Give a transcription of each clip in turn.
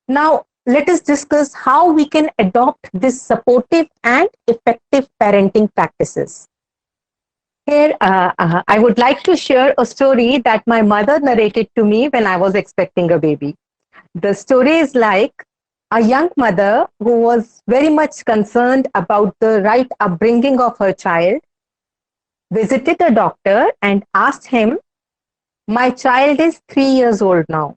Now, let us discuss how we can adopt this supportive and effective parenting practices. Here, I would like to share a story that my mother narrated to me when I was expecting a baby. The story is like a young mother who was very much concerned about the right upbringing of her child visited a doctor and asked him, "My child is 3 years old now.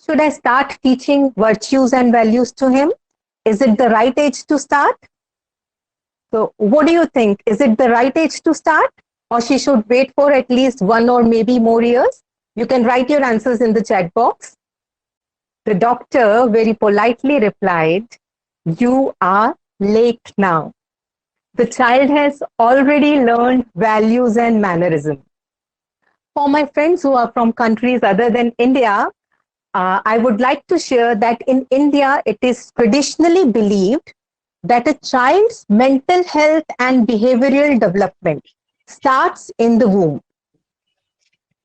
Should I start teaching virtues and values to him? Is it the right age to start?" So, what do you think? Is it the right age to start? Or she should wait for at least 1 or maybe more years? You can write your answers in the chat box. The doctor very politely replied, "You are late now. The child has already learned values and mannerism." For my friends who are from countries other than India, I would like to share that in India, it is traditionally believed that a child's mental health and behavioral development starts in the womb.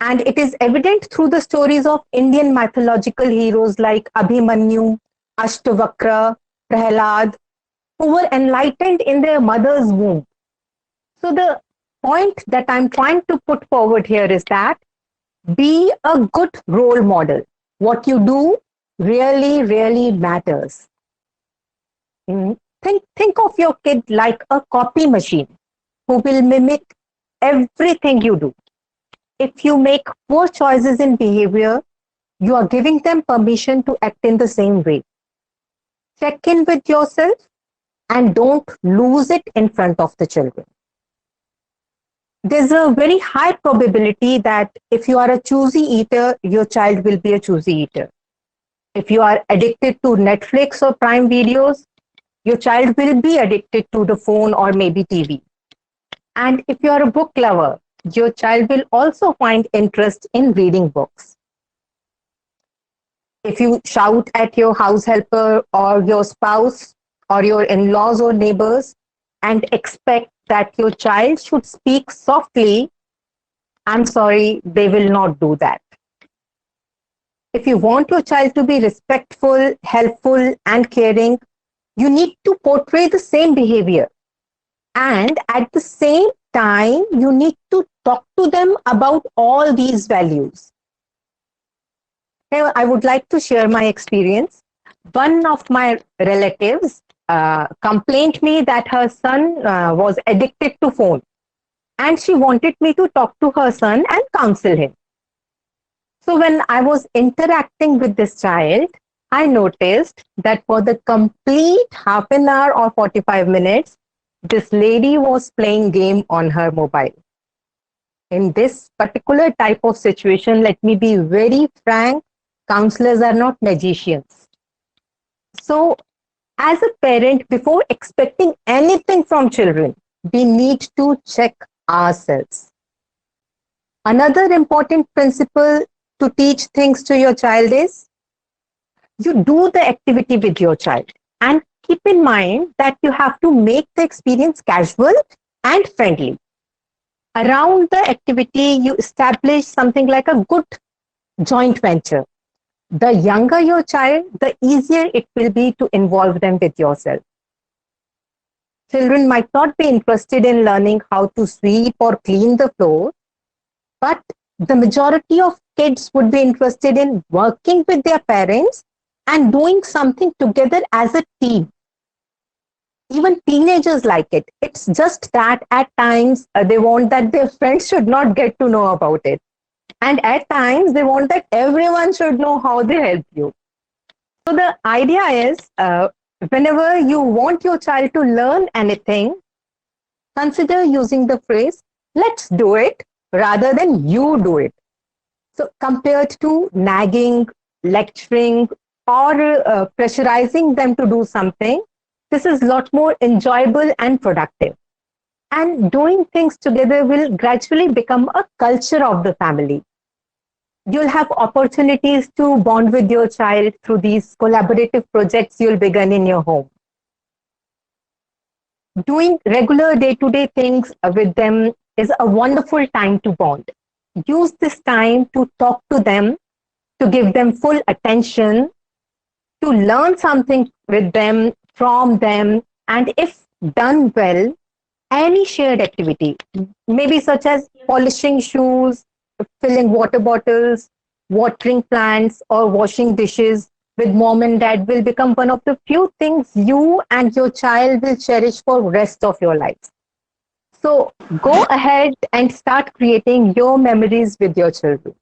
And it is evident through the stories of Indian mythological heroes like Abhimanyu, Ashtavakra, Prahlad, who were enlightened in their mother's womb. So, the point that I'm trying to put forward here is that be a good role model. What you do really, really matters. Think of your kid like a copy machine who will mimic everything you do. If you make poor choices in behavior, you are giving them permission to act in the same way. Check in with yourself and don't lose it in front of the children. There's a very high probability that if you are a choosy eater, your child will be a choosy eater. If you are addicted to Netflix or Prime videos, your child will be addicted to the phone or maybe TV. And if you are a book lover, your child will also find interest in reading books. If you shout at your house helper or your spouse or your in-laws or neighbors and expect that your child should speak softly, I'm sorry, they will not do that. If you want your child to be respectful, helpful, and caring, you need to portray the same behavior. And at the same time, you need to talk to them about all these values. Here, I would like to share my experience. One of my relatives complained me that her son was addicted to phone, and she wanted me to talk to her son and counsel him. So when I was interacting with this child, I noticed that for the complete half an hour or 45 minutes, this lady was playing game on her mobile. In this particular type of situation, let me be very frank, counselors are not magicians. So as a parent, before expecting anything from children, we need to check ourselves. Another important principle to teach things to your child is you do the activity with your child and keep in mind that you have to make the experience casual and friendly. Around the activity, you establish something like a good joint venture. The younger your child, the easier it will be to involve them with yourself. Children might not be interested in learning how to sweep or clean the floor, but the majority of kids would be interested in working with their parents and doing something together as a team. Even teenagers like it. It's just that at times they want that their friends should not get to know about it. And at times they want that everyone should know how they help you. So the idea is whenever you want your child to learn anything, consider using the phrase, let's do it, rather than you do it. So compared to nagging, lecturing, or pressurizing them to do something, this is a lot more enjoyable and productive. And doing things together will gradually become a culture of the family. You'll have opportunities to bond with your child through these collaborative projects you'll begin in your home. Doing regular day-to-day things with them is a wonderful time to bond. Use this time to talk to them, to give them full attention, to learn something with them, from them, and if done well, any shared activity, maybe such as polishing shoes, filling water bottles, watering plants, or washing dishes with mom and dad will become one of the few things you and your child will cherish for rest of your life. So go ahead and start creating your memories with your children.